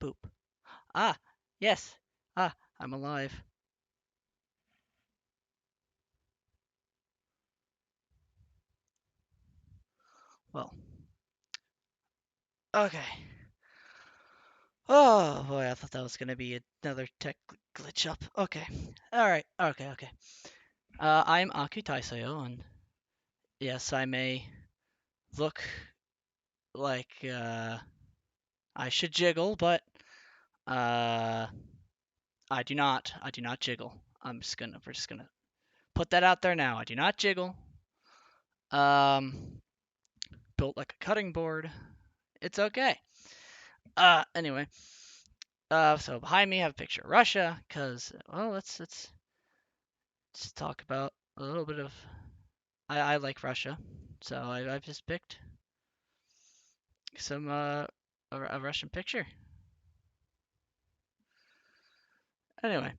Boop. Ah, yes. Ah, I'm alive. Well, okay. Oh boy, I thought that was gonna be another tech glitch up. Okay. Alright, okay. I'm Aku Taisayo, and yes, I may look like I should jiggle, but uh I do not jiggle. We're just gonna put that out there now. I do not jiggle. Um built like a cutting board. It's okay. Anyway, so behind me I have a picture of Russia, cause well, let's talk about a little bit of. I like Russia, so I've just picked some a Russian picture. Anyway,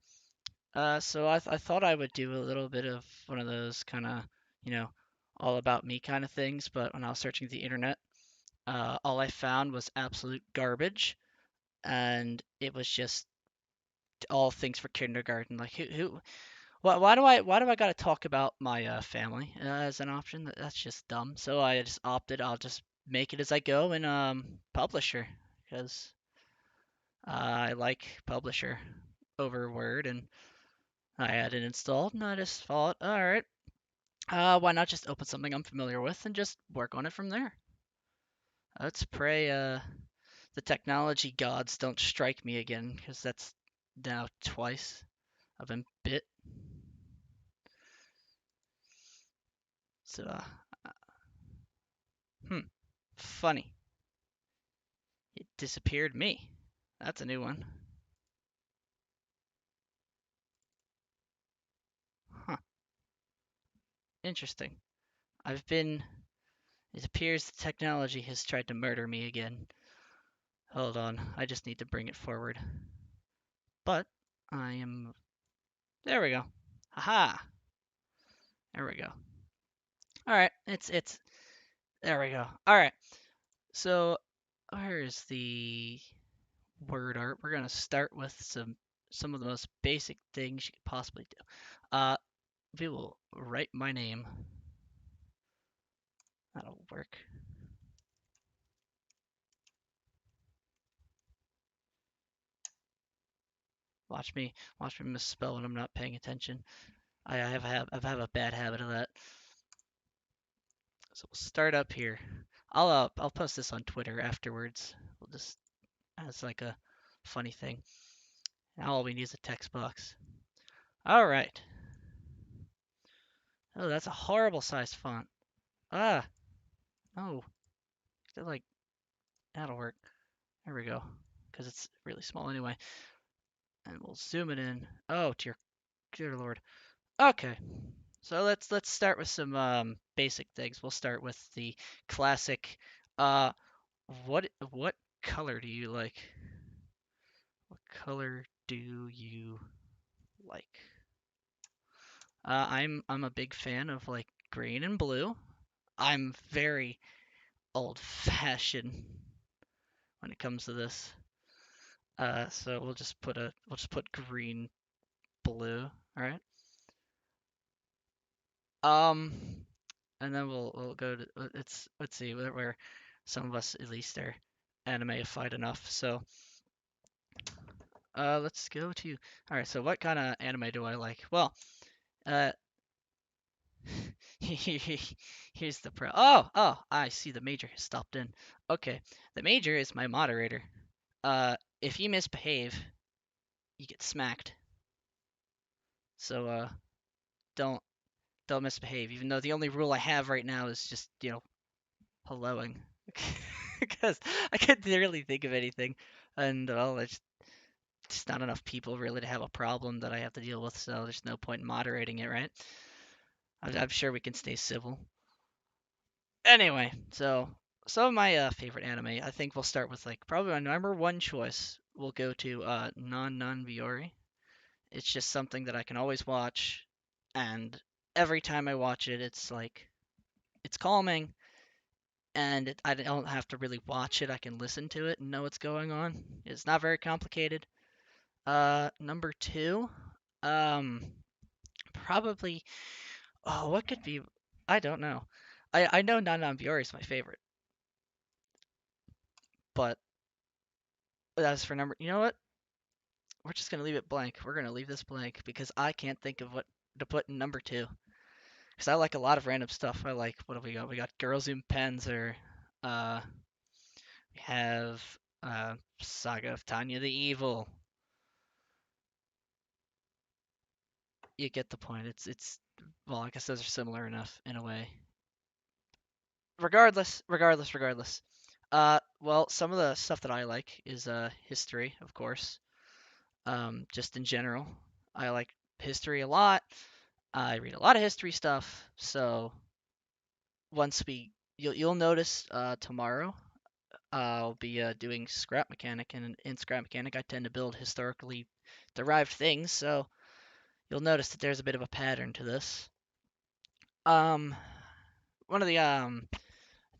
so I thought I would do a little bit of one of those kind of you know all about me kind of things, but when I was searching the internet, all I found was absolute garbage, and it was just all things for kindergarten. Like why do I gotta talk about my family as an option? That's just dumb. So I just opted. I'll just make it as I go in Publisher because I like Publisher over Word, and I had it installed, and I just thought, all right, why not just open something I'm familiar with and just work on it from there? Let's pray the technology gods don't strike me again because that's now twice I've been bit. So, hmm, funny. It disappeared me. That's a new one. Huh. Interesting. I've been. It appears the technology has tried to murder me again. Hold on. I just need to bring it forward. But I am. There we go. Aha. There we go. All right. It's. There we go. All right. So where's the word art? We're gonna start with some of the most basic things you could possibly do. We will write my name. That'll work. Watch me misspell when I'm not paying attention. I have a bad habit of that. So we'll start up here. I'll post this on Twitter afterwards. We'll just as like a funny thing. Now all we need is a text box. All right. Oh, that's a horrible sized font. Ah, no. They're like that'll work. There we go. Because it's really small anyway. And we'll zoom it in. Oh, dear Lord. Okay. So let's start with some basic things. We'll start with the classic. Uh, what color do you like? What color do you like? I'm a big fan of like green and blue. I'm very old-fashioned when it comes to this. So we'll just put green, blue. All right. Um, and then we'll go to let's see where some of us at least are animeified enough. So let's go to all right. So what kind of anime do I like? Well, uh, here's the pro. Oh, I see the major has stopped in. Okay, the major is my moderator. If you misbehave, you get smacked. So don't don't misbehave. Even though the only rule I have right now is just helloing, because I couldn't really think of anything, and well, there's just not enough people really to have a problem that I have to deal with. So there's no point in moderating it, right? I'm sure we can stay civil. Anyway, so some of my favorite anime, I think we'll start with like probably my number one choice. We'll go to Non Biori. It's just something that I can always watch, and every time I watch it, it's like it's calming. and I don't have to really watch it. I can listen to it and know what's going on. It's not very complicated. Number two, um, probably. Oh, what could be? I don't know. I know Nanan Biori is my favorite, but as for number, you know what? We're just gonna leave it blank. We're gonna leave this blank because I can't think of what to put in number two. Because I like a lot of random stuff. I like what do we got? We got Girl Zoom Panzer. Uh, we have Saga of Tanya the Evil. You get the point. It's well, I guess those are similar enough in a way. Regardless. Well, some of the stuff that I like is history, of course. Just in general, I like history a lot. I read a lot of history stuff. So once we, you'll notice tomorrow I'll be doing scrap mechanic, and in scrap mechanic I tend to build historically derived things. So you'll notice that there's a bit of a pattern to this. Um, one of the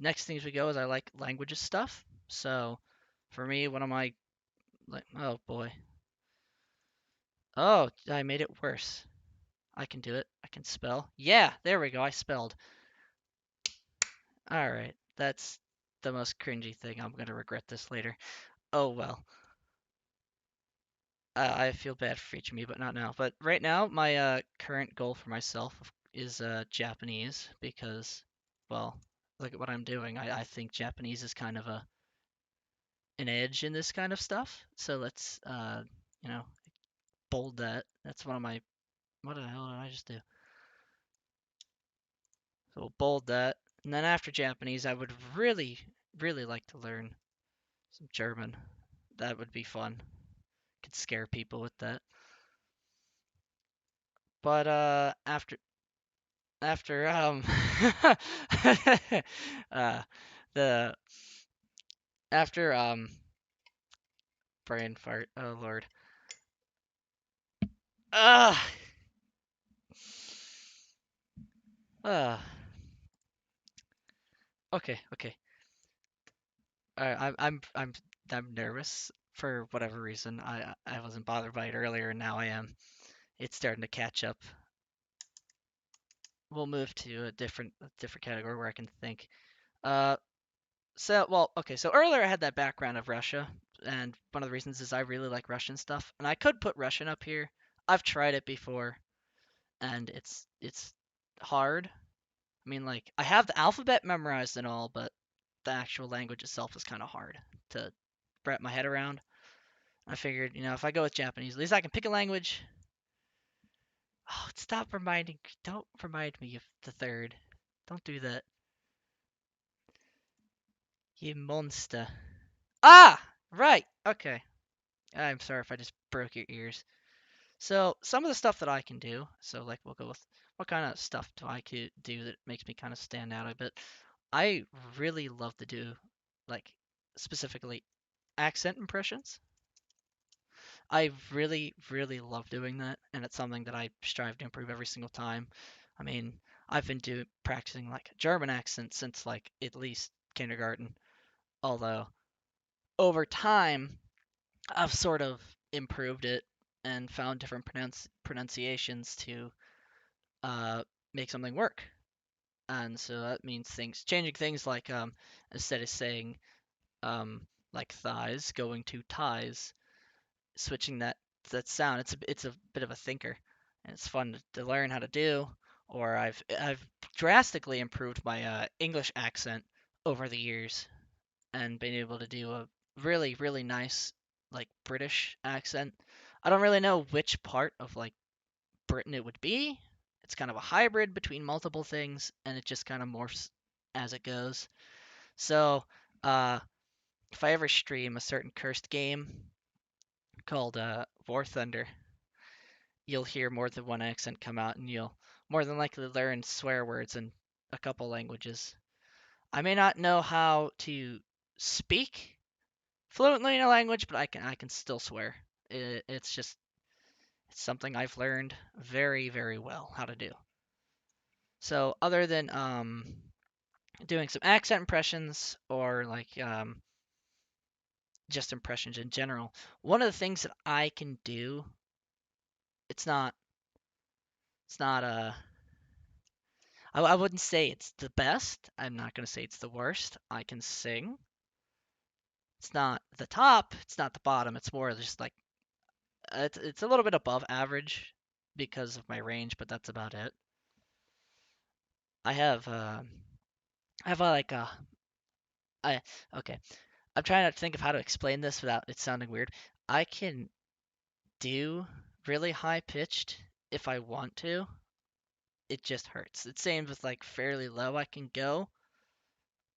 next things we go is I like languages stuff. So for me, one of my like, oh boy, oh, I made it worse. I can do it. I can spell. Yeah, there we go. I spelled. All right, that's the most cringy thing. I'm gonna regret this later. Oh well. I feel bad for each of me, but not now. But right now, my current goal for myself is Japanese because, well, look at what I'm doing. I think Japanese is kind of an edge in this kind of stuff. So let's you know, bold that. That's one of my. What the hell did I just do? So we'll bold that. And then after Japanese, I would really like to learn some German. That would be fun. Could scare people with that. But after uh the after brain fart. Oh Lord. Ah. Okay. I'm nervous for whatever reason. I wasn't bothered by it earlier, and now I am. It's starting to catch up. We'll move to a different category where I can think. Uh, so earlier I had that background of Russia, and one of the reasons is I really like Russian stuff, and I could put Russian up here. I've tried it before, and it's hard. I mean, like I have the alphabet memorized and all, but the actual language itself is kind of hard to wrap my head around. I figured, if I go with Japanese, at least I can pick a language. Oh, don't remind me of the third. Don't do that. You monster. Ah! Right. Okay. I'm sorry if I just broke your ears. So, some of the stuff that I can do, so like we'll go with what kind of stuff do I could do that makes me kind of stand out a bit. I really love to do like specifically accent impressions. I really love doing that, and it's something that I strive to improve every single time. I mean, I've been practicing like German accent since like at least kindergarten, although over time I've sort of improved it and found different pronunciations to uh, make something work. And so that means changing things like instead of saying like thighs, going to ties, switching that sound. It's a bit of a thinker, and it's fun to learn how to do. Or I've drastically improved my English accent over the years, and been able to do a really nice like British accent. I don't really know which part of like Britain it would be. It's kind of a hybrid between multiple things, and it just kind of morphs as it goes. So, uh, if I ever stream a certain cursed game called War Thunder, you'll hear more than one accent come out, and you'll more than likely learn swear words in a couple languages. I may not know how to speak fluently in a language, but I can still swear. It's something I've learned very well how to do. So other than doing some accent impressions or like just impressions in general. One of the things that I can do, it's not it's not I wouldn't say it's the best. I'm not gonna say it's the worst. I can sing. It's not the top. It's not the bottom. It's more just like it's a little bit above average because of my range, but that's about it. I have I have like I okay. I'm trying to think of how to explain this without it sounding weird. I can do really high pitched if I want to. It just hurts. It's same with like fairly low. I can go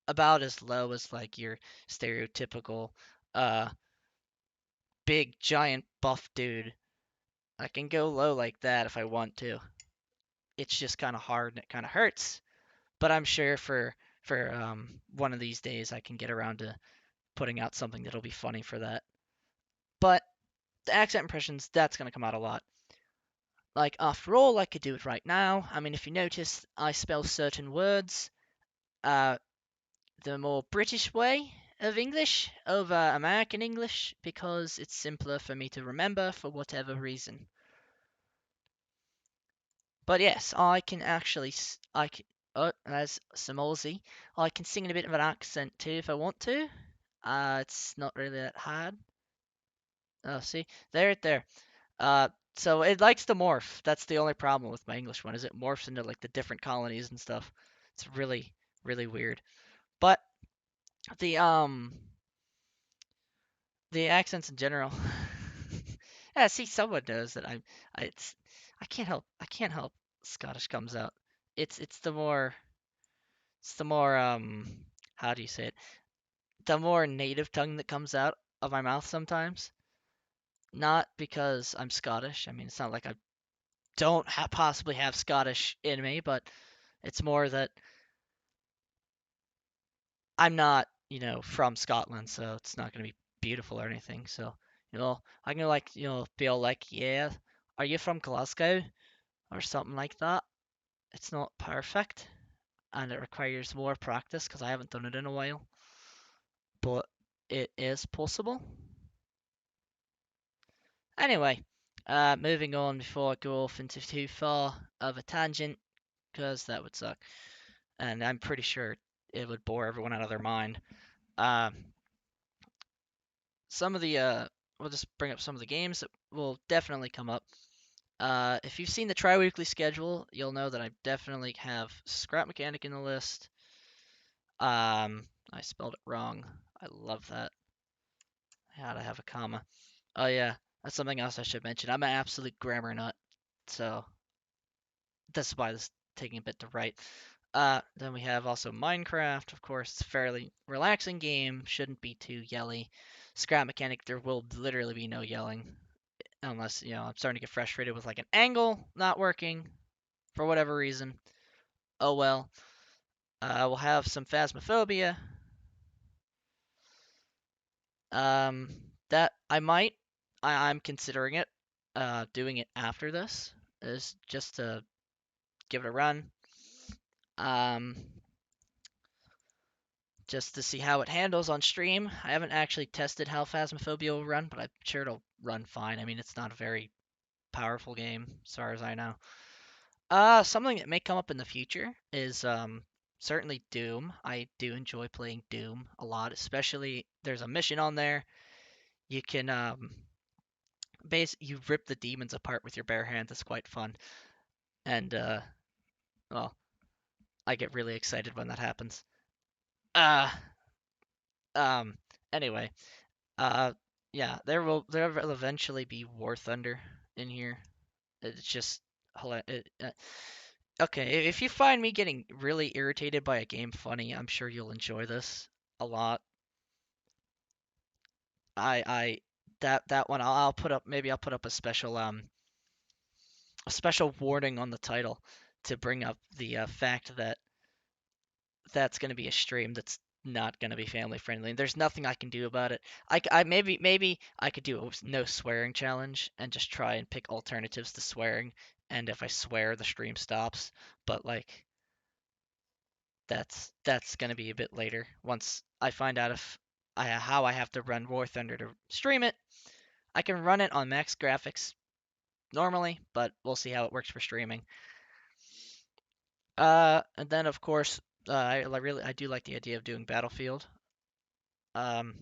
about as low as like your stereotypical uh big giant buff dude. I can go low like that if I want to. It's just kind of hard and it kind of hurts. But I'm sure for one of these days I can get around to putting out something that'll be funny for that. But the accent impressions, that's gonna come out a lot. Like after all, I could do it right now. I mean, if you notice, I spell certain words uh, the more British way of English over American English because it's simpler for me to remember for whatever reason. But yes, I can actually I can. Oh, there's some Aussie. I can sing in a bit of an accent too if I want to. It's not really that hard. Oh, see, there. Uh, so it likes to morph. That's the only problem with my English one, is it morphs into like the different colonies and stuff. It's really weird. But the um the accents in general. Yeah, see, someone knows that it's I can't help Scottish comes out. It's the more how do you say it? The more native tongue that comes out of my mouth sometimes. Not because I'm Scottish. I mean, it's not like I don't possibly have Scottish in me, but it's more that I'm not, from Scotland, so it's not going to be beautiful or anything. So, I can like, be all like, yeah, are you from Glasgow or something like that? It's not perfect and it requires more practice because I haven't done it in a while, but it is possible. Anyway, moving on before I go off into too far of a tangent, because that would suck, and I'm pretty sure it would bore everyone out of their mind. Uh, some of the we'll just bring up some of the games that will definitely come up. If you've seen the tri-weekly schedule, you'll know that I definitely have Scrap Mechanic in the list. I spelled it wrong. I love that. I had to have a comma. Oh yeah, that's something else I should mention. I'm an absolute grammar nut, so that's why this is taking a bit to write. Then we have also Minecraft, of course. It's a fairly relaxing game, shouldn't be too yelly. Scrap Mechanic, there will literally be no yelling, unless, I'm starting to get frustrated with like an angle not working for whatever reason. Oh well. We'll have some Phasmophobia. Um, that I might, I'm considering it, doing it after this, is just to give it a run. Um, just to see how it handles on stream. I haven't actually tested how Phasmophobia will run, but I'm sure it'll run fine. I mean, it's not a very powerful game, as far as I know. Something that may come up in the future is certainly Doom. I do enjoy playing Doom a lot, especially there's a mission on there. You can you rip the demons apart with your bare hands. It's quite fun, and well, I get really excited when that happens. Uh, um, anyway, uh, yeah, there will eventually be War Thunder in here. It's just okay. If you find me getting really irritated by a game funny, I'm sure you'll enjoy this a lot. I that one I'll put up, maybe I'll put up a special warning on the title to bring up the fact that that's going to be a stream that's not going to be family friendly. And there's nothing I can do about it. Maybe I could do a no swearing challenge and just try and pick alternatives to swearing. And if I swear, the stream stops. But like, that's gonna be a bit later. Once I find out if how I have to run War Thunder to stream it, I can run it on max graphics normally, but we'll see how it works for streaming. And then of course, I do like the idea of doing Battlefield. Um,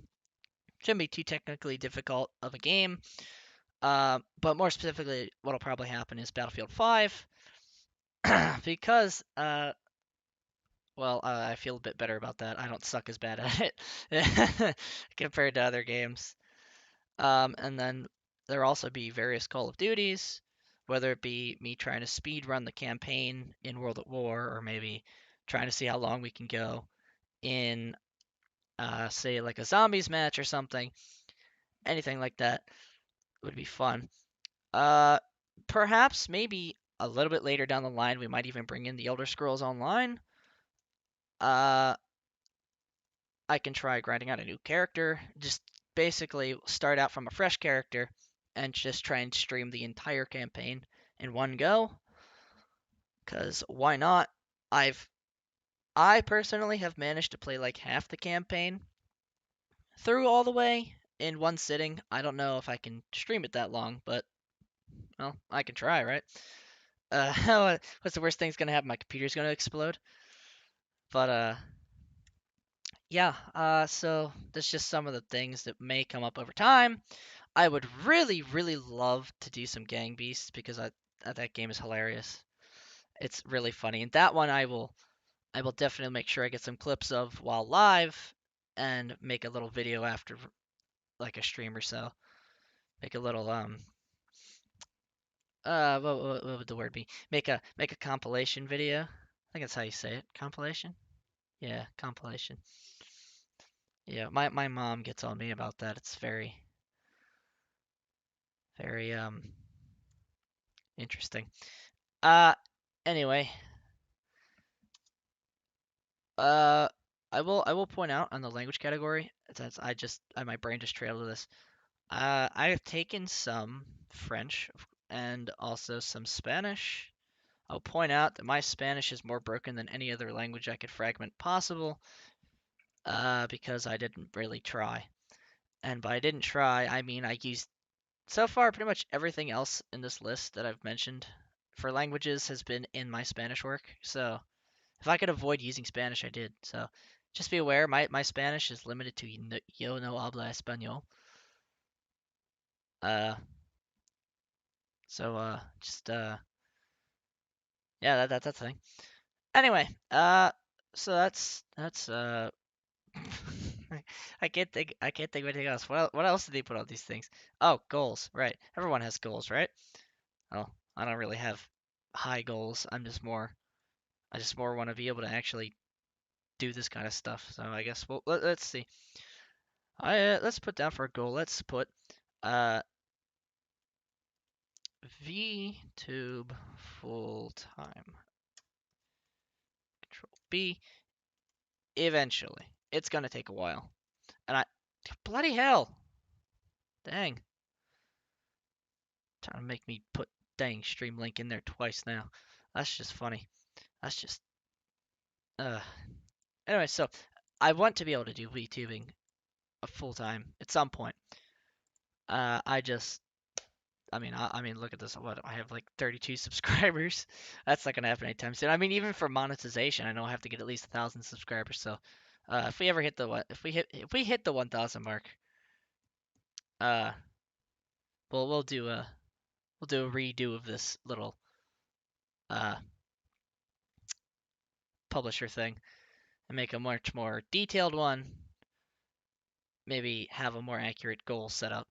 shouldn't be too technically difficult of a game. But more specifically, what'll probably happen is Battlefield 5, because I feel a bit better about that. I don't suck as bad at it compared to other games. And then there'll also be various Call of Duties, whether it be me trying to speed run the campaign in World at War, or maybe trying to see how long we can go in, say, like a zombies match or something. Anything like that would be fun. Uh, Perhaps maybe a little bit later down the line, we might even bring in the Elder Scrolls Online. Uh, I can try grinding out a new character, just basically start out from a fresh character and just try and stream the entire campaign in one go. Cause why not? I've I personally have managed to play like half the campaign through all the way in one sitting. I don't know if I can stream it that long, but well, I can try, right? What's the worst thing's gonna happen? My computer's gonna explode. But yeah. So that's just some of the things that may come up over time. I would really, really love to do some Gang Beasts because that game is hilarious. It's really funny, and that one I will definitely make sure I get some clips of while live, and make a little video after, like a stream or so. Make a little what would the word be? Make a compilation video. I think that's how you say it. Compilation? Yeah, compilation. Yeah, my mom gets on me about that. It's very very interesting. Uh anyway, uh I will point out on the language category, since my brain just trailed to this. I have taken some French and also some Spanish. I'll point out that my Spanish is more broken than any other language I could fragment possible, because I didn't really try. And by didn't try, I mean I used so far pretty much everything else in this list that I've mentioned for languages has been in my Spanish work. So if I could avoid using Spanish, I did. So just be aware, my Spanish is limited to yo no habla español. Uh, just yeah, that's the thing. Anyway, so that's I can't think of anything else. What else did they put on these things? Oh, goals, right? Everyone has goals, right? Oh, I don't really have high goals. I just more want to be able to actually do this kind of stuff. So I guess let's see. Let's put down for a goal. Let's put uh VTube full time. Control B. Eventually, it's gonna take a while, and bloody hell, dang, trying to make me put dang stream link in there twice now. That's just funny. That's just uh. Anyway, so I want to be able to do VTubing a full time at some point. I just I mean, look at this. What, I have like 32 subscribers. That's not gonna happen anytime soon. I mean, even for monetization, I know I have to get at least 1,000 subscribers. So, if we ever hit the if we hit the 1,000 mark, uh, we'll do a redo of this little uh publisher thing and make a much more detailed one. Maybe have a more accurate goal set up,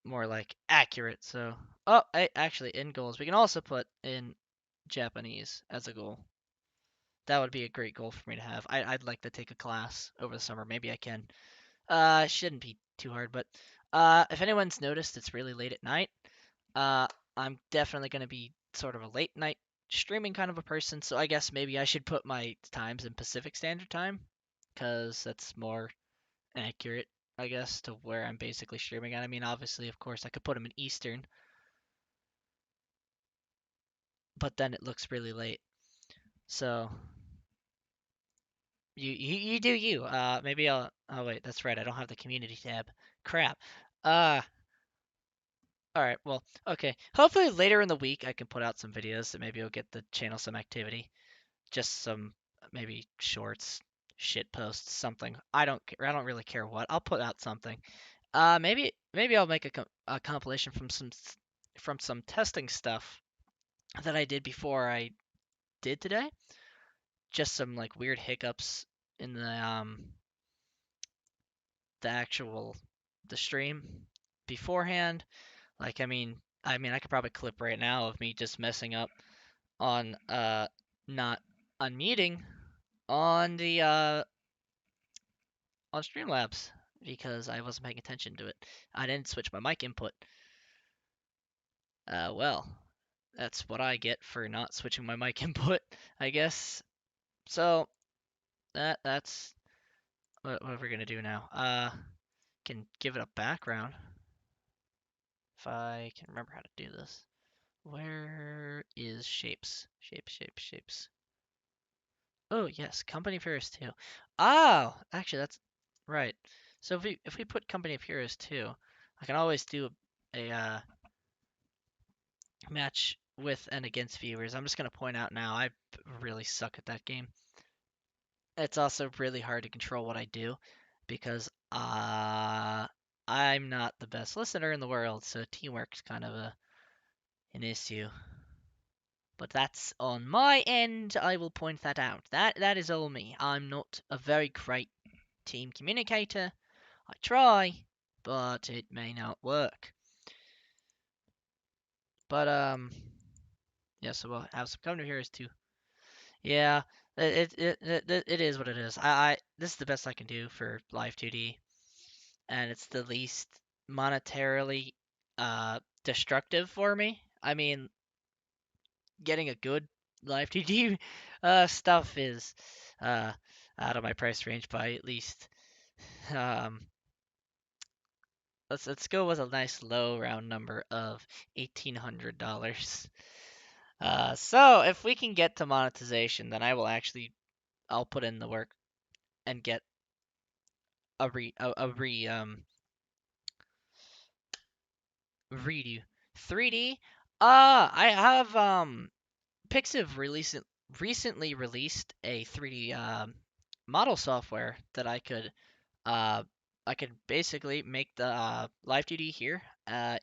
more like accurate. So, actually, in goals, we can also put in Japanese as a goal. That would be a great goal for me to have. I'd like to take a class over the summer. Maybe I can. Shouldn't be too hard, but if anyone's noticed, it's really late at night. Uh, I'm definitely going to be sort of a late night streaming kind of a person, so I guess maybe I should put my times in Pacific Standard Time, because that's more accurate, I guess, to where I'm basically streaming at. I mean, obviously, of course, I could put them in Eastern, but then it looks really late. So You do you. Maybe I'll. Oh wait, that's right. I don't have the community tab. Crap. Uh, all right. Well, okay. Hopefully later in the week I can put out some videos that maybe will get the channel some activity. Just some maybe shorts, shit posts, something. I don't care. I don't really care what. I'll put out something. Maybe I'll make a compilation from some testing stuff that I did before I did today. Just some like weird hiccups in the actual the stream beforehand. Like I mean I could probably clip right now of me just messing up on not unmuting on the on Streamlabs because I wasn't paying attention to it. I didn't switch my mic input. Well, that's what I get for not switching my mic input, I guess. So that's what we're gonna do now. Can give it a background if I can remember how to do this. Where is shapes? Shapes. Oh yes, Company of Heroes 2. Oh, actually that's right. So if we put Company of Heroes 2, I can always do a match with and against viewers. I'm just gonna point out now I really suck at that game. It's also really hard to control what I do because I'm not the best listener in the world, so teamwork's kind of an issue. But that's on my end. I will point that out. That is all me. I'm not a very great team communicator. I try, but it may not work. But yeah. So we'll have some Company of Heroes 2. Yeah, it is what it is. I this is the best I can do for Live 2D, and it's the least monetarily destructive for me. I mean, getting a good Live 2D stuff is uh out of my price range by at least um let's go with a nice low round number of $1,800. So if we can get to monetization, then I'll put in the work and get a redo 3D. I have Pixiv recently released a 3D model software that uh I could basically make the Live 2D here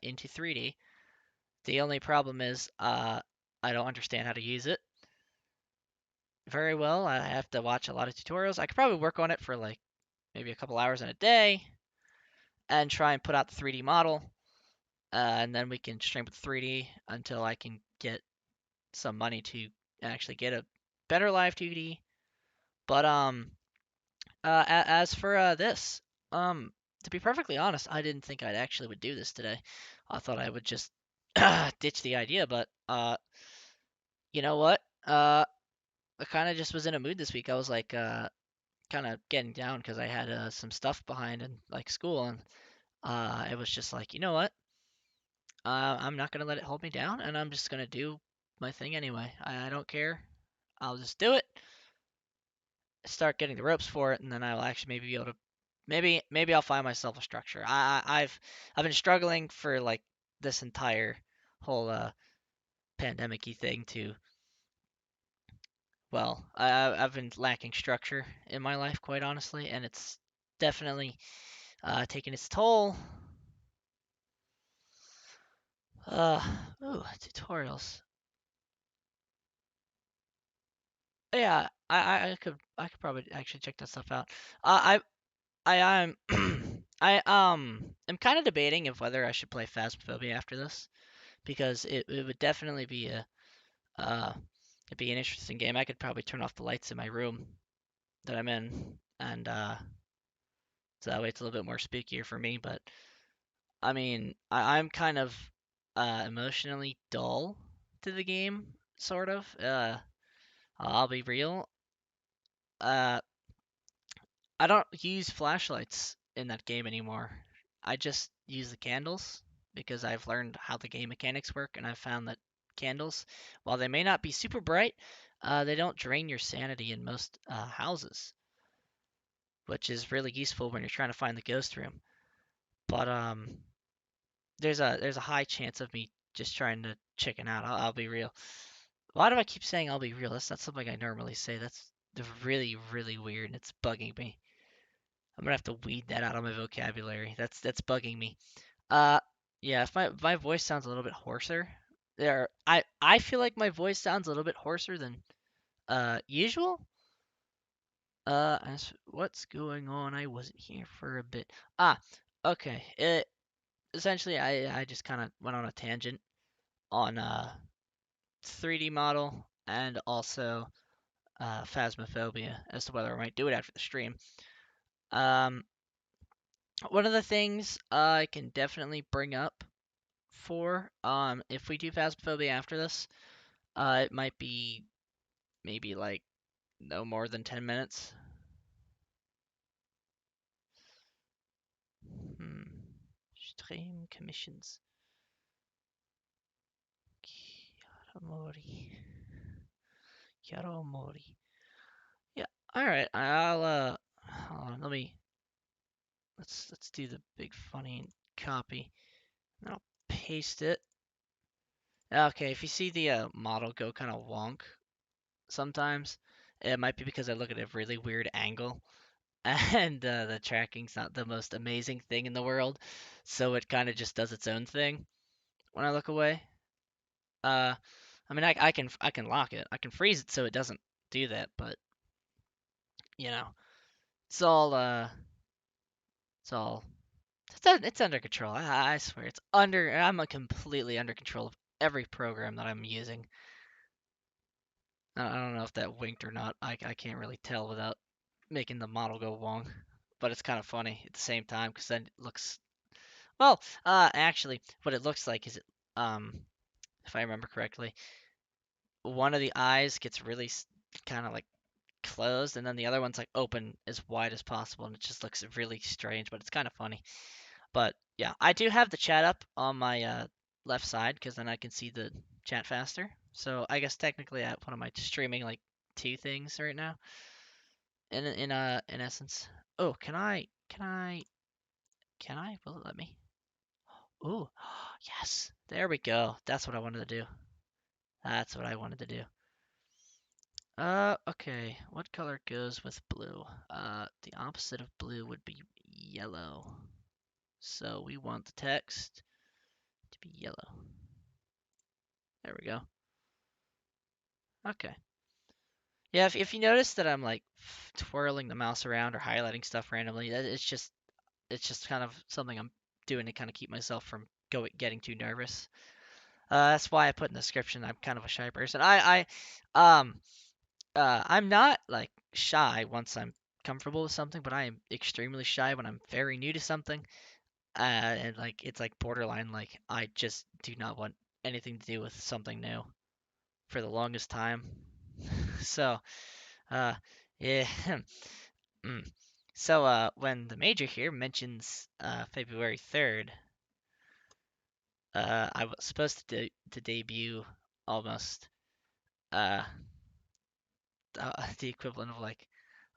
into 3D. The only problem is I don't understand how to use it very well. I have to watch a lot of tutorials. I could probably work on it for like maybe a couple hours in a day and try and put out the 3D model, and then we can stream with 3D until I can get some money to actually get a better Live 2D. But as for this, to be perfectly honest, I didn't think I'd actually would do this today. I thought I would just ditch the idea, but you know what? I kind of just was in a mood this week. I was like kind of getting down because I had some stuff behind in like school, and it was just like, you know what? I'm not gonna let it hold me down, and I'm just gonna do my thing anyway. I don't care. I'll just do it. Start getting the ropes for it, and then I'll actually maybe be able to maybe I'll find myself a structure. I've been struggling for like this entire whole pandemic-y thing to well, I've been lacking structure in my life quite honestly, and it's definitely taking its toll. Uh, ooh, tutorials. Yeah, I could probably actually check that stuff out. I am am kind of debating if whether I should play Phasmophobia after this because it would definitely be a uh it'd be an interesting game. I could probably turn off the lights in my room that I'm in and so that way it's a little bit more spookier for me. But I mean I'm kind of emotionally dull to the game, sort of. I'll be real. Uh, I don't use flashlights in that game anymore. I just use the candles because I've learned how the game mechanics work, and I've found that candles, while they may not be super bright, they don't drain your sanity in most houses. which is really useful when you're trying to find the ghost room. But there's a high chance of me just trying to chicken out. I'll be real. Why do I keep saying I'll be real? That's not something I normally say. That's really, really weird, and it's bugging me. I'm gonna have to weed that out of my vocabulary. That's bugging me. Uh, yeah, if my voice sounds a little bit hoarser, I feel like my voice sounds a little bit hoarser than usual. As what's going on? I wasn't here for a bit. Ah, okay. Essentially I just kind of went on a tangent on 3D model and also Phasmophobia as to whether I might do it after the stream. Um, one of the things I can definitely bring up for if we do Phasmophobia after this, it might be maybe like no more than 10 minutes. Hmm. Stream commissions. Chiaromori. Chiaromori. Yeah. All right. I'll hold on. Let's do the big funny and copy. And I'll paste it. Okay, if you see the model go kind of wonk sometimes, it might be because I look at a really weird angle, and the tracking's not the most amazing thing in the world, so it kind of just does its own thing when I look away. Uh, I mean, I can lock it, I can freeze it so it doesn't do that, but you know, it's all it's all it's under control. I swear it's under. I'm completely under control of every program that I'm using. I don't know if that winked or not. I can't really tell without making the model go wrong. But it's kind of funny at the same time because then it looks well. Actually, what it looks like is if I remember correctly, one of the eyes gets really kind of like closed, and then the other one's like open as wide as possible, and it just looks really strange. But it's kind of funny. But yeah, I do have the chat up on my left side because then I can see the chat faster. So I guess technically, what am I streaming like two things right now? In essence. Oh, can I? Will it let me? Ooh, yes. There we go. That's what I wanted to do. That's what I wanted to do. Okay. What color goes with blue? The opposite of blue would be yellow. So we want the text to be yellow. There we go. Okay. Yeah, if you notice that I'm like twirling the mouse around or highlighting stuff randomly, it's just kind of something I'm doing to kind of keep myself from getting too nervous. That's why I put in the description I'm kind of a shy person. I'm not like shy once I'm comfortable with something, but I am extremely shy when I'm very new to something. And like it's like borderline like I just do not want anything to do with something new for the longest time. So, uh, yeah. Mm. So, when the major here mentions February 3rd, I was supposed to debut almost uh, the equivalent of like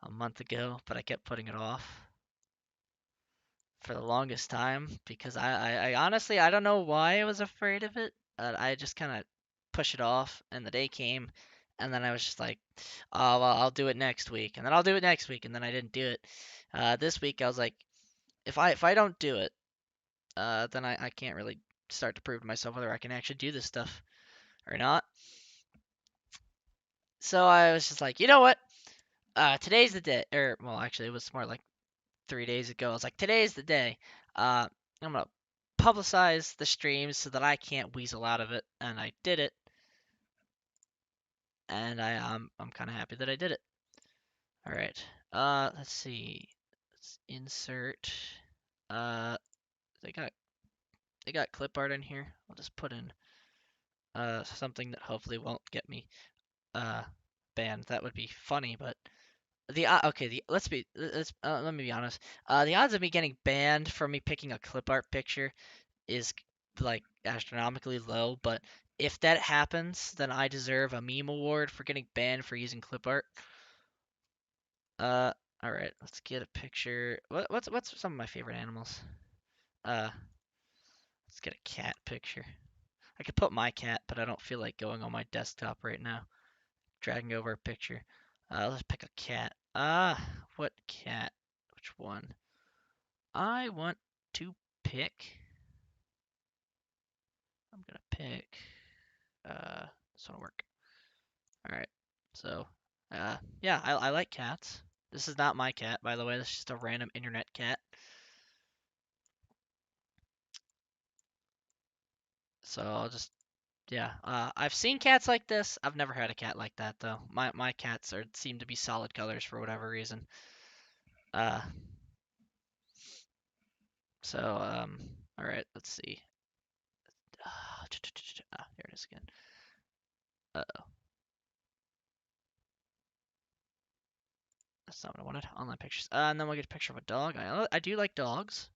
a month ago, but I kept putting it off for the longest time because I honestly I don't know why I was afraid of it. I just kind of push it off, and the day came, and then I was just like, oh well, I'll do it next week, and then I'll do it next week, and then I didn't do it. This week I was like, if I don't do it, then I can't really start to prove to myself whether I can actually do this stuff or not. So I was just like, you know what? Today's the day, or well, actually, it was more like 3 days ago. I was like, today's the day. I'm gonna publicize the streams so that I can't weasel out of it, and I did it, and I'm kind of happy that I did it. All right. Let's see. Let's insert. Uh, they got clip art in here. I'll just put in something that hopefully won't get me uh banned. That would be funny, but the okay, let me be honest. The odds of me getting banned for me picking a clip art picture is like astronomically low, but if that happens, then I deserve a meme award for getting banned for using clip art. All right, let's get a picture. What's some of my favorite animals? Uh, let's get a cat picture. I could put my cat, but I don't feel like going on my desktop right now. Dragging over a picture. Let's pick a cat. What cat? Which one? I want to pick. I'm gonna pick. This one will work. All right. So, yeah, I like cats. This is not my cat, by the way. This is just a random internet cat. So I'll just, yeah. I've seen cats like this. I've never had a cat like that though. My cats seem to be solid colors for whatever reason. Uh, all right. Let's see. Here it is again. Uh-oh. That's not what I wanted. Online pictures. And then we'll get a picture of a dog. I do like dogs.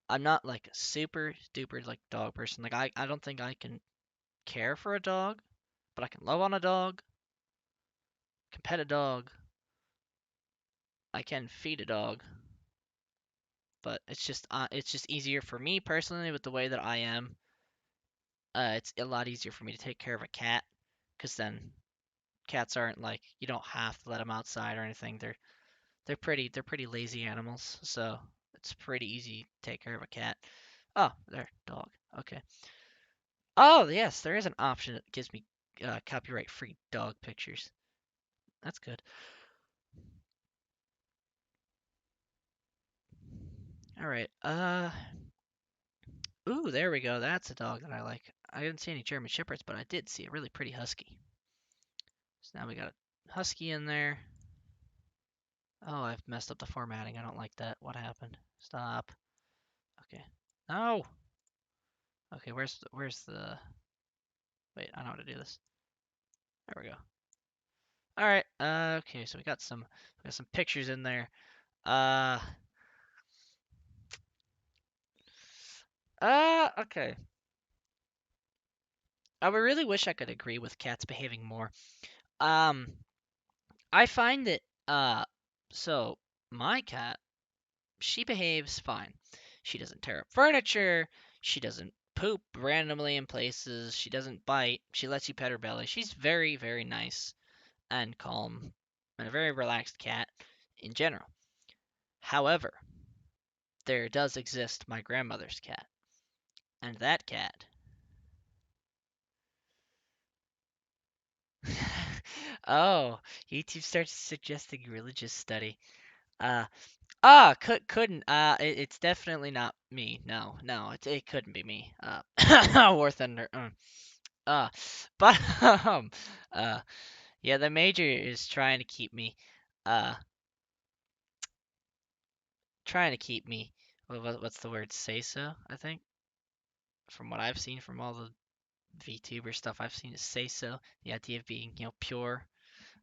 I'm not like a super duper like dog person. Like I don't think I can care for a dog, but I can love on a dog, can pet a dog, I can feed a dog, but it's just easier for me personally with the way that I am. It's a lot easier for me to take care of a cat, because then cats aren't like you don't have to let them outside or anything. They're pretty lazy animals, so it's pretty easy to take care of a cat. Oh, there, dog. Okay. Oh yes, there is an option that gives me copyright-free dog pictures. That's good. All right. Ooh, there we go. That's a dog that I like. I didn't see any German Shepherds, but I did see a really pretty husky. So now we got a husky in there. Oh, I've messed up the formatting. I don't like that. What happened? Stop. Okay. No. Okay, where's the wait, I know how to do this. There we go. All right. Okay, so we got some pictures in there. Uh okay. I would really wish I could agree with cats behaving more. Um I find that so my cat, she behaves fine. She doesn't tear up furniture. She doesn't poop randomly in places. She doesn't bite. She lets you pet her belly. She's very, very nice and calm and a very relaxed cat in general. However, there does exist my grandmother's cat. And that cat. Oh, YouTube starts suggesting religious study. Uh, couldn't. It's definitely not me. No, no, it couldn't be me. War Thunder. Uh, but uh, yeah, the major is trying to keep me, uh, trying to keep me. What's the word? Say so. I think from what I've seen from all the VTuber stuff I've seen is say so. The idea of being, pure.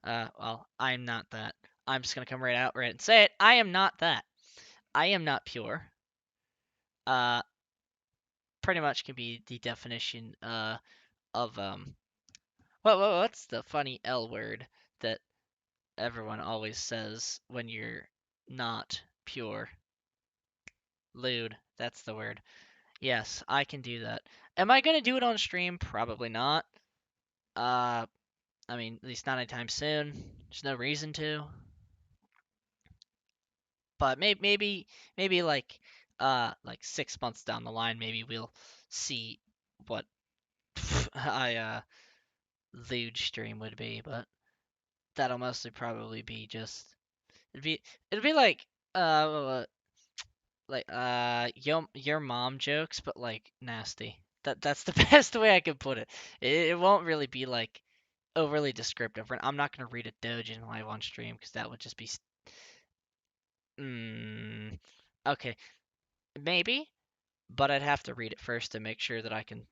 Well, I'm not that. I'm just gonna come right and say it. I am not that. I am not pure. Uh, pretty much can be the definition of what's the funny L word that everyone always says when you're not pure? Lewd. That's the word. Yes, I can do that. Am I gonna do it on stream? Probably not. Uh, I mean, at least not anytime soon. There's no reason to. But maybe like 6 months down the line, maybe we'll see what I lewd stream would be. But that'll mostly probably be just it'd be it'd be your mom jokes, but like nasty. That's the best way I could put it. It won't really be like overly descriptive. I'm not gonna read a Dojin live on stream because that would just be. Mm, okay, maybe, but I'd have to read it first to make sure that I can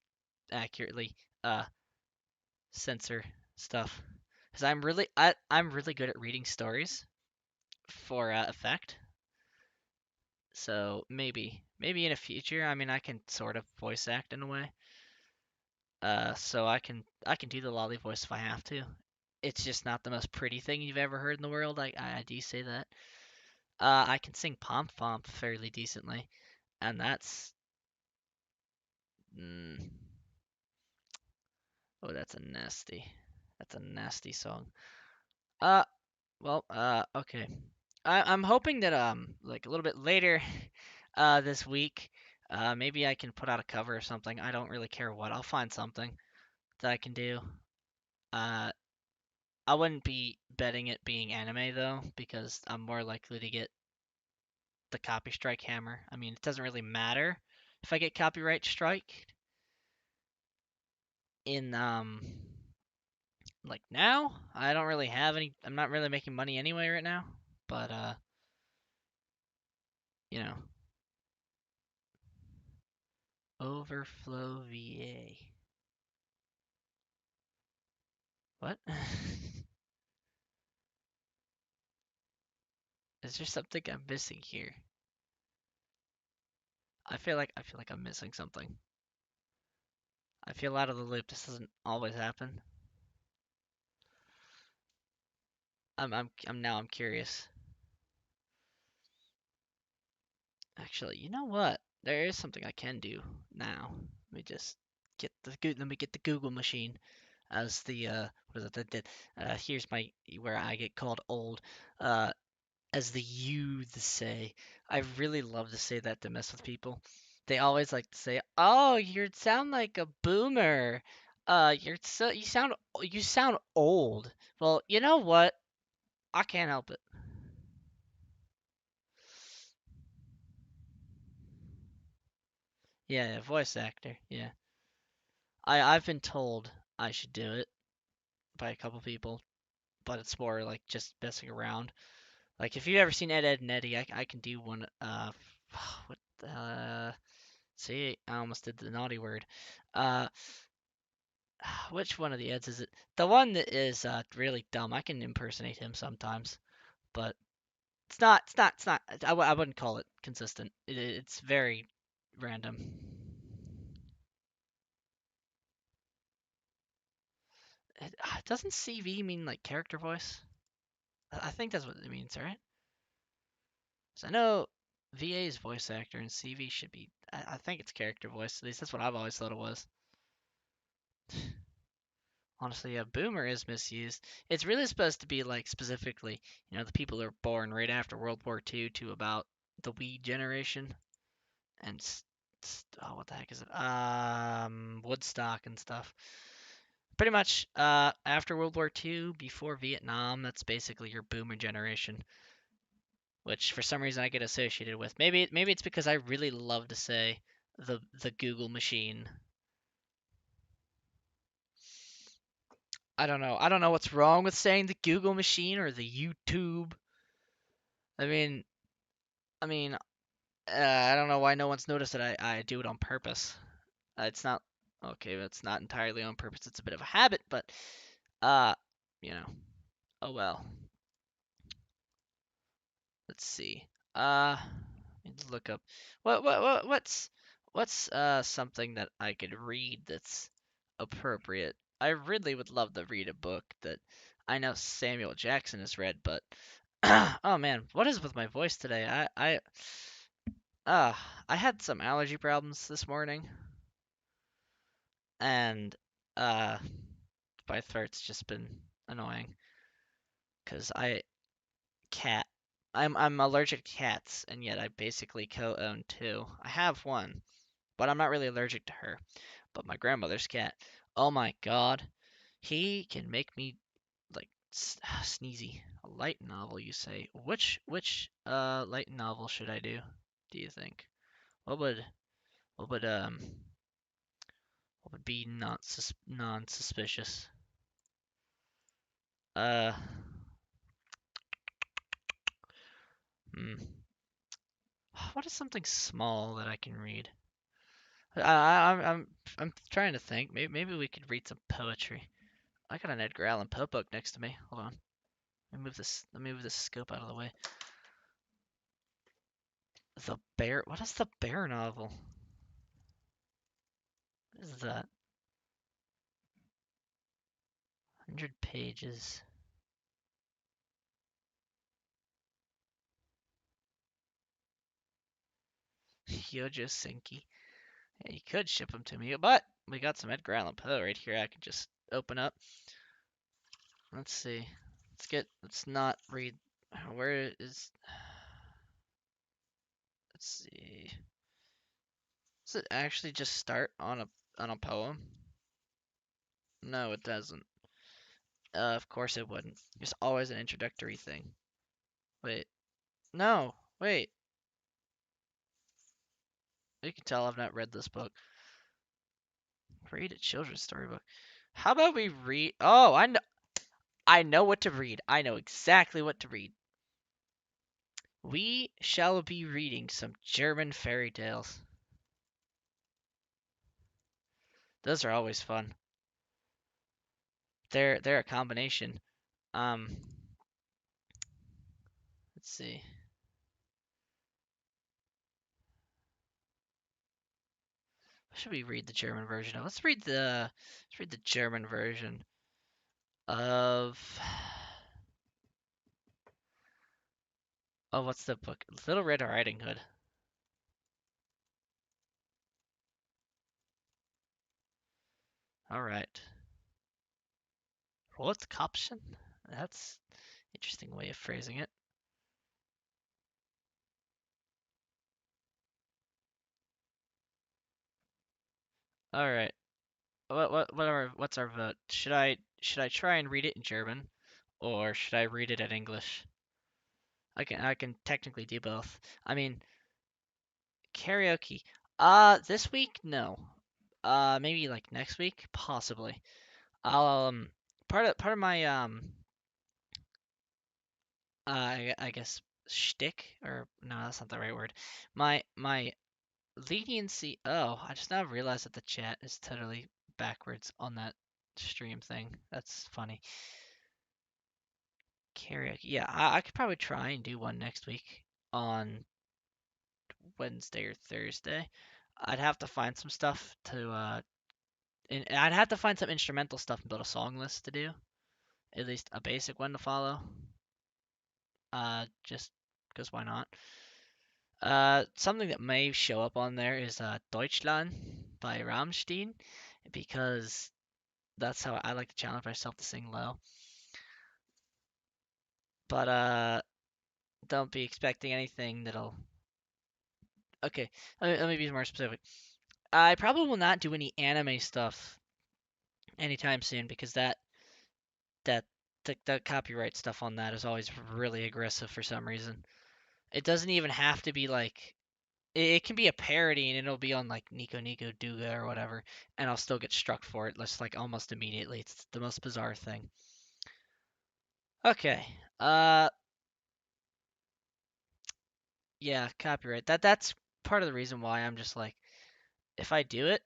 accurately uh censor stuff. Because I'm really good at reading stories for effect. So maybe in a future, I mean, I can sort of voice act in a way. So I can do the lolly voice if I have to. it's just not the most pretty thing you've ever heard in the world. I do say that. I can sing Pom Pom fairly decently, and mm, that's a nasty song. Uh, okay. I'm hoping that like a little bit later, this week, maybe I can put out a cover or something. I don't really care what. I'll find something that I can do. Uh, I wouldn't be betting it being anime though, because I'm more likely to get the copy strike hammer. I mean, it doesn't really matter if I get copyright strike in like now. I don't really have any. I'm not really making money anyway right now, but you know, Overflow VA. What? Is there something I'm missing here? I feel like I'm missing something. I feel out of the loop. This doesn't always happen. I'm curious. Actually, you know what? There is something I can do now. Let me just let me get the Google machine as the what is it? Here's my where I get called old. Uh, as the youths say. I really love to say that to mess with people. They always like to say, "Oh, you sound like a boomer. You sound old." Well, you know what? I can't help it. Yeah, voice actor. Yeah. I've been told I should do it by a couple people, but it's more like just messing around. Like if you've ever seen Ed, Ed and Eddie, I can do one. What? See, I almost did the naughty word. Uh, which one of the Eds is it? The one that is really dumb. I can impersonate him sometimes, but it's not. I wouldn't call it consistent. It's very random. Doesn't CV mean like character voice? I think that's what it means, right? So I know VA is voice actor and CV should be. I think it's character voice. At least that's what I've always thought it was. Honestly, yeah, boomer is misused. It's really supposed to be like specifically, the people who are born right after World War II to about the weed generation and oh, what the heck is it? Woodstock and stuff. Pretty much, after World War II, before Vietnam, that's basically your boomer generation, which for some reason I get associated with. Maybe it's because I really love to say the Google machine. I don't know. I don't know what's wrong with saying the Google machine or the YouTube. I mean, I don't know why no one's noticed that I do it on purpose. It's not okay. It's not entirely on purpose. It's a bit of a habit, but uh, you know. Oh well. Let's see. Let's look up what's something that I could read that's appropriate. I really would love to read a book that I know Samuel Jackson has read, but oh man, what is with my voice today? Uh, I had some allergy problems this morning, and uh, my throat's just been annoying because cat. I'm allergic to cats, and yet I basically co-own two. I have one, but I'm not really allergic to her. But my grandmother's cat, oh my god, he can make me like sneezy. A light novel, you say? Which light novel should I do? Do you think? What would what would um what would be not non-suspicious? Uh, hmm. What is something small that I can read? I'm trying to think. Maybe we could read some poetry. I got an Edgar Allan Poe book next to me. Hold on. Let me move this scope out of the way. The Bear. What is the Bear novel? What is that? 100 pages. Yojo Senki. Yeah, you could ship them to me, but we got some Edgar Allan Poe right here. I can just open up. Let's see. Let's not read. Where is. Let's see. Does it actually just start on a poem? No, it doesn't. Of course it wouldn't. There's always an introductory thing. Wait. No. Wait. You can tell I've not read this book. Read a children's storybook. How about we read? Oh, I know what to read. I know exactly what to read. We shall be reading some German fairy tales. Those are always fun. They're a combination. Um, let's see. Should we read the German version of? Let's read the German version of oh, what's the book? Little Red Riding Hood. All right. Rotkopfchen? That's an interesting way of phrasing it. All right. What's our vote? Should I try and read it in German, or should I read it in English? I can technically do both. I mean, karaoke. This week, no. Maybe like next week, possibly. I'll part of my I guess shtick, or no, that's not the right word. My leniency. Oh, I just now realized that the chat is totally backwards on that stream thing. That's funny. Karaoke. Yeah, I could probably try and do one next week on Wednesday or Thursday. I'd have to find some stuff to and I'd have to find some instrumental stuff and build a song list to do. At least a basic one to follow. Just because why not? Something that may show up on there is Deutschland by Rammstein, because that's how I like to challenge myself to sing low. But don't be expecting anything that'll. Okay, let me be more specific. I probably will not do any anime stuff anytime soon, because that the copyright stuff on that is always really aggressive for some reason. It doesn't even have to be like it can be a parody and it'll be on like Nico Nico Douga or whatever, and I'll still get struck for it just like almost immediately. It's the most bizarre thing. Okay. Yeah, copyright. That's part of the reason why I'm just like, if I do it,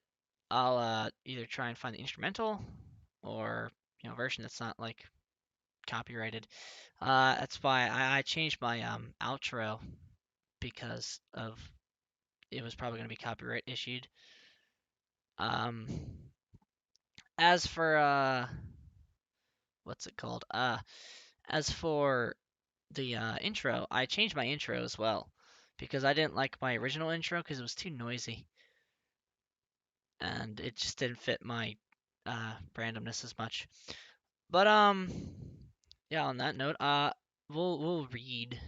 I'll either try and find the instrumental or version that's not like copyrighted. That's why I changed my outro, because of it was probably going to be copyright issued. Um, as for what's it called? As for the intro, I changed my intro as well, because I didn't like my original intro because it was too noisy and it just didn't fit my randomness as much. But yeah. On that note, we'll read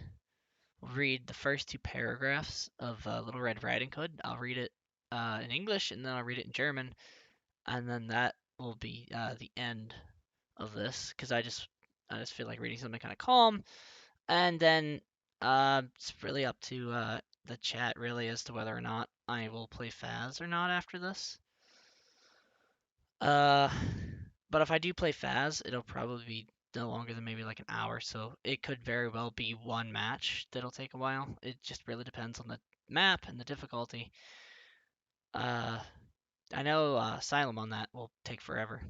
the first two paragraphs of Little Red Riding Hood. I'll read it in English, and then I'll read it in German, and then that will be the end of this, because I just feel like reading something kind of calm, and then it's really up to the chat really as to whether or not I will play Faz or not after this. Uh, but if I do play Faz, it'll probably be no longer than maybe like an hour, so it could very well be one match that'll take a while. It just really depends on the map and the difficulty. Uh, I know Asylum on that will take forever.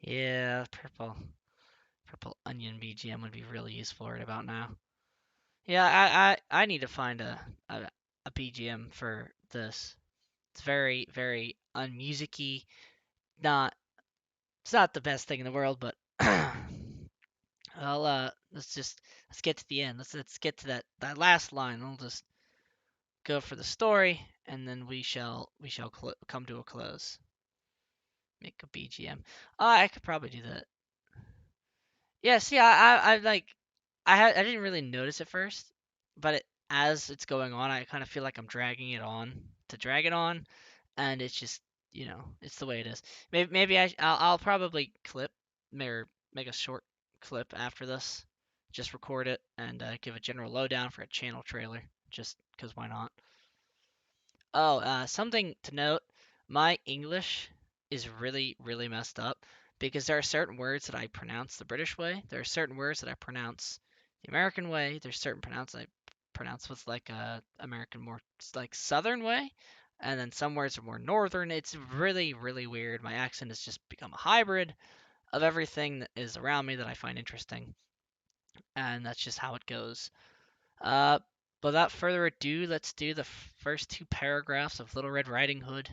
Yeah, purple onion BGM would be really useful right about now. Yeah, I need to find a BGM for this. It's very, very unmusicy. Not, it's not the best thing in the world, but I'll let's get to the end. Let's get to that last line. I'll just go for the story, and then we shall come to a close. Make a BGM. I could probably do that. Yeah, see, I like I didn't really notice at first, but as it's going on, I kind of feel like I'm dragging it on to drag it on, and it's just it's the way it is. Maybe I'll probably clip or make a short clip after this, just record it and give a general lowdown for a channel trailer, just because why not? Oh, something to note, my English is really, really messed up because there are certain words that I pronounce the British way. There are certain words that I pronounce the American way. There's certain pronounce I pronounce with like a American more like Southern way, and then some words are more Northern. It's really, really weird. My accent has just become a hybrid of everything that is around me that I find interesting, and that's just how it goes. Uh, Without further ado, let's do the first two paragraphs of Little Red Riding Hood,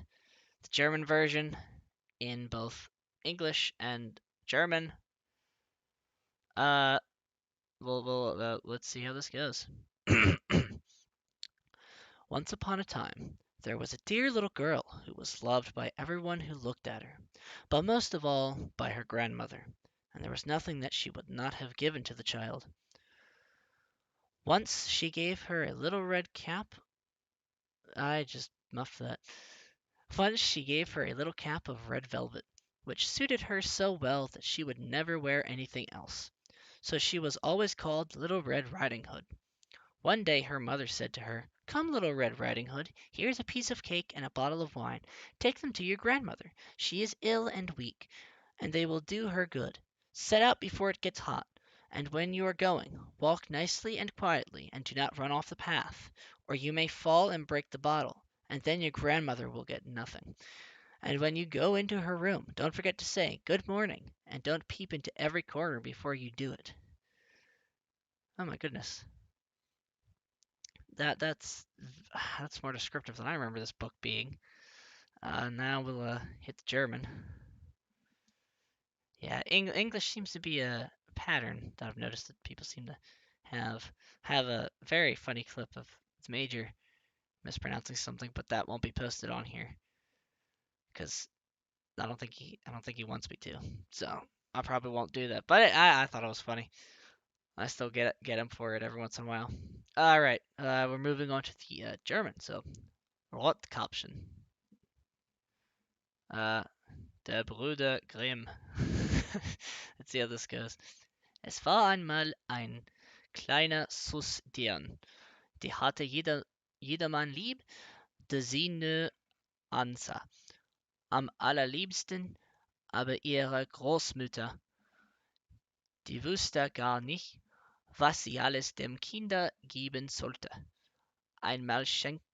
the German version in both English and German. Uh, let's see how this goes. Once upon a time, there was a dear little girl who was loved by everyone who looked at her, but most of all by her grandmother, and there was nothing that she would not have given to the child. Once she gave her a little red cap. I just muffed that. Once she gave her a little cap of red velvet, which suited her so well that she would never wear anything else. So she was always called Little Red Riding Hood. One day her mother said to her, "Come, Little Red Riding Hood, here's a piece of cake and a bottle of wine. Take them to your grandmother. She is ill and weak, and they will do her good. Set out before it gets hot, and when you are going, walk nicely and quietly, and do not run off the path, or you may fall and break the bottle, and then your grandmother will get nothing. And when you go into her room, don't forget to say 'Good morning,' and don't peep into every corner before you do it." Oh my goodness. That's more descriptive than I remember this book being. Now we'll hit the German. Yeah, English seems to be a pattern that I've noticed that people seem to have have a very funny clip of Major mispronouncing something, but that won't be posted on here because I don't think he wants me to. So I probably won't do that. But I thought it was funny. I still get him for it every once in a while. All right, we're moving on to the German. So Rotkapschen. Uh, Der Brüder Grimm. Let's see how this goes. Es war einmal ein kleiner Susdian, die hatte jedermann lieb, der sie nur ansah. Am allerliebsten aber ihre Großmutter, die wusste gar nicht, was sie alles dem Kinder geben sollte. Einmal schenkt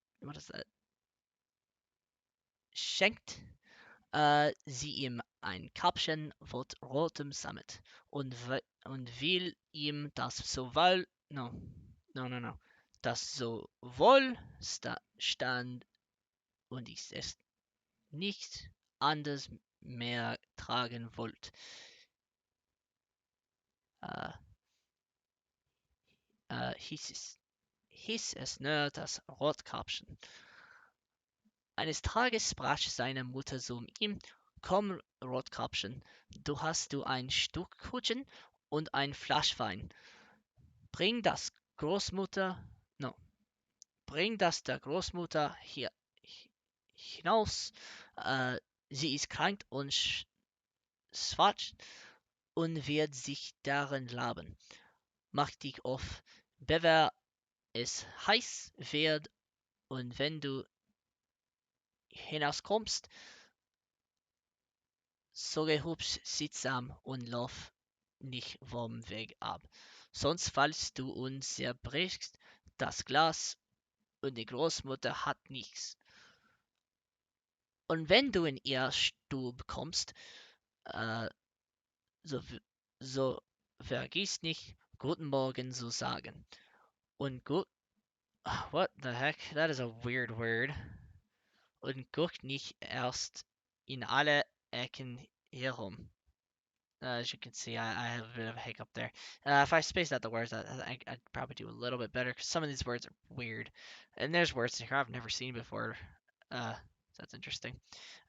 sie ihm ein Körbchen rotem Sammet und will ihm das sowohl, no, das so wohl stand und ich es nicht anders mehr tragen wollt. Äh, hieß es nur das Rotkäppchen. Eines Tages sprach seine Mutter zu ihm: „Komm, Rotkäppchen, du ein Stück Kuchen und ein Flasch Wein. Bring das Großmutter, no, bring das der Großmutter hier hinaus. Äh, Sie ist krank und schwach und wird sich darin laben. Mach dich auf, bewahr es heiß wird und wenn du hinauskommst, so geh hübsch sittsam und lauf nicht vom Weg ab. Sonst fallst du und zerbrichst das Glas und die Großmutter hat nichts. Und wenn du in ihr Stube kommst, äh, so, so vergiss nicht, guten Morgen zu sagen. Und gut, what the heck? That is a weird word. und guck nicht erst in alle Ecken herum. As you can see, I have a bit of a hiccup there. If I spaced out the words, I'd probably do a little bit better because some of these words are weird. And there's words in here I've never seen before. So that's interesting.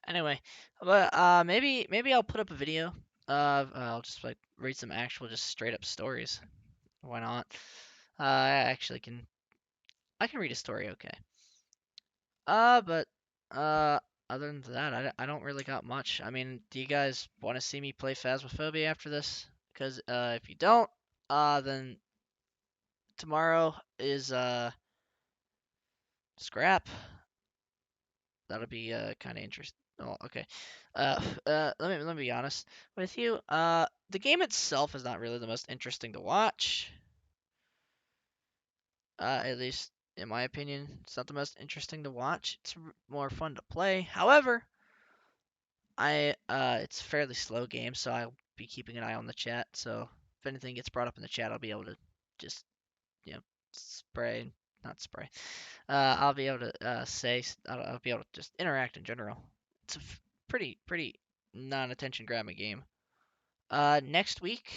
Anyway, but maybe I'll put up a video of I'll just like read some actual just straight up stories. Why not? I actually I can read a story okay. But uh other than that, I don't really got much. I mean, do you guys want to see me play Phasmophobia after this? Because if you don't, then tomorrow is scrap. That'll be kind of interesting. Oh, okay. Let me be honest with you. The game itself is not really the most interesting to watch. At least in my opinion, it's not the most interesting to watch. It's more fun to play. However, it's a fairly slow game, so I'll be keeping an eye on the chat. So if anything gets brought up in the chat, I'll be able to just spray, not spray. I'll be able to say, I'll be able to just interact in general. It's a pretty non-attention grabbing game. Next week,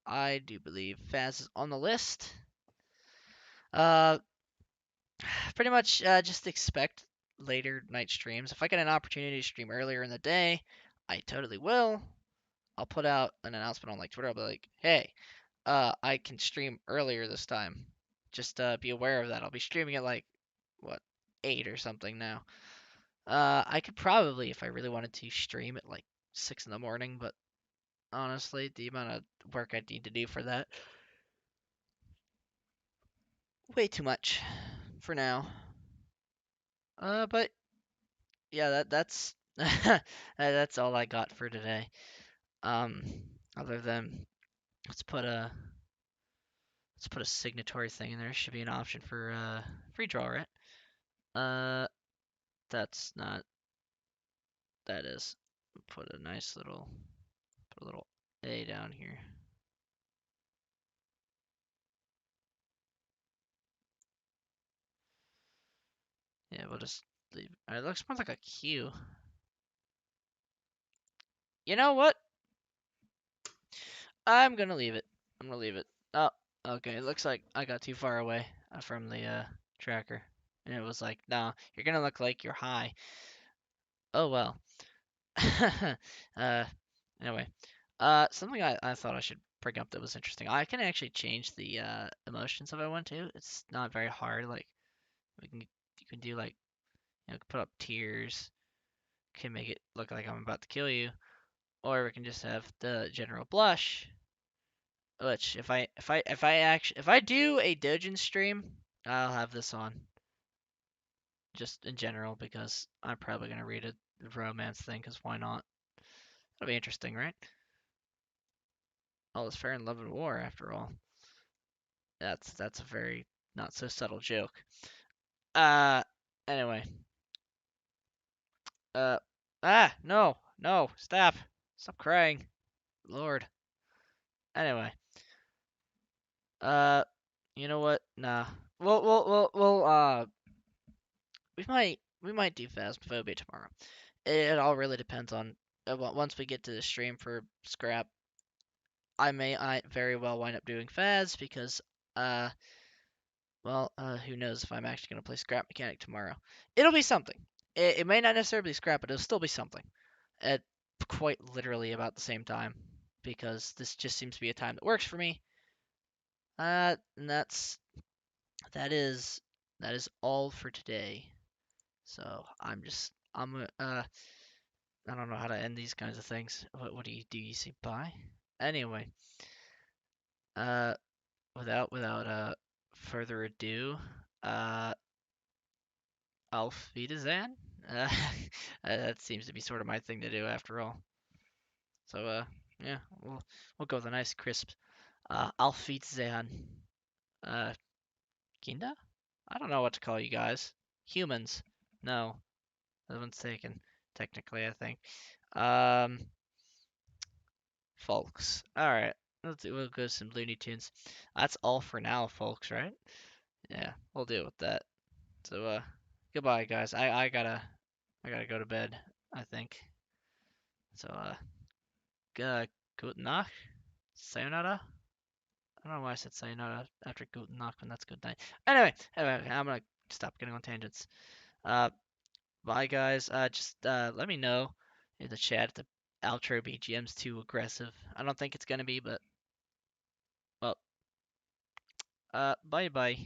I do believe Faz is on the list. Uh, pretty much just expect later night streams. If I get an opportunity to stream earlier in the day, I totally will. I'll put out an announcement on like Twitter. I'll be like, hey, I can stream earlier this time. Just be aware of that. I'll be streaming at like what 8 or something now. I could probably, if I really wanted to, stream at like 6 in the morning, but honestly, the amount of work I need to do for that, way too much for now. But yeah, that's that's all I got for today. Um, other than let's put a let's put a signatory thing in there. Should be an option for free draw, right? Uh, that's not. That is. Put a nice little put a little A down here. Yeah, we'll just leave. It looks more like a Q. You know what? I'm gonna leave it. I'm gonna leave it. Oh, okay. It looks like I got too far away from the tracker, and it was like, nah, you're gonna look like you're high. Oh well. uh, anyway, something I thought I should bring up that was interesting. I can actually change the emotions if I want to. It's not very hard. Like you can do like put up tears, can make it look like I'm about to kill you, or we can just have the general blush. Which if I do a Dojin stream, I'll have this on just in general because I'm probably gonna read a romance thing because why not? That'll be interesting, right? All is fair in love and war, after all. That's a very not so subtle joke. Uh, anyway. Uh, no, stop crying, Lord. Anyway. Uh, you know what? Nah. Well, we might do Phasmophobia tomorrow. It all really depends on once we get to the stream for Scrap. I very well wind up doing Phas because who knows if I'm actually gonna play Scrap Mechanic tomorrow. It'll be something. It may not necessarily be Scrap, but it'll still be something. At quite literally about the same time because this just seems to be a time that works for me. And that is all for today. So I don't know how to end these kinds of things. What do you do? You say bye? Anyway, uh, without further ado, uh, auf Wiedersehen. Uh, that seems to be sort of my thing to do after all. So yeah, we'll go with a nice crisp auf Wiedersehen. Uh, Kinda? I don't know what to call you guys. Humans? No, that one's taken. Technically, I think. Um, folks. All right, we'll go some Looney Tunes. That's all for now, folks. Right? Yeah, we'll deal with that. So goodbye, guys. I gotta I gotta go to bed, I think. So, gute Nacht, sayonara. I don't know why I said sayonara after guten Nacht when that's good night. Anyway, I'm gonna stop getting on tangents. Uh, bye guys. Just let me know in the chat if the outro BGM's too aggressive. I don't think it's gonna be, but well, bye bye.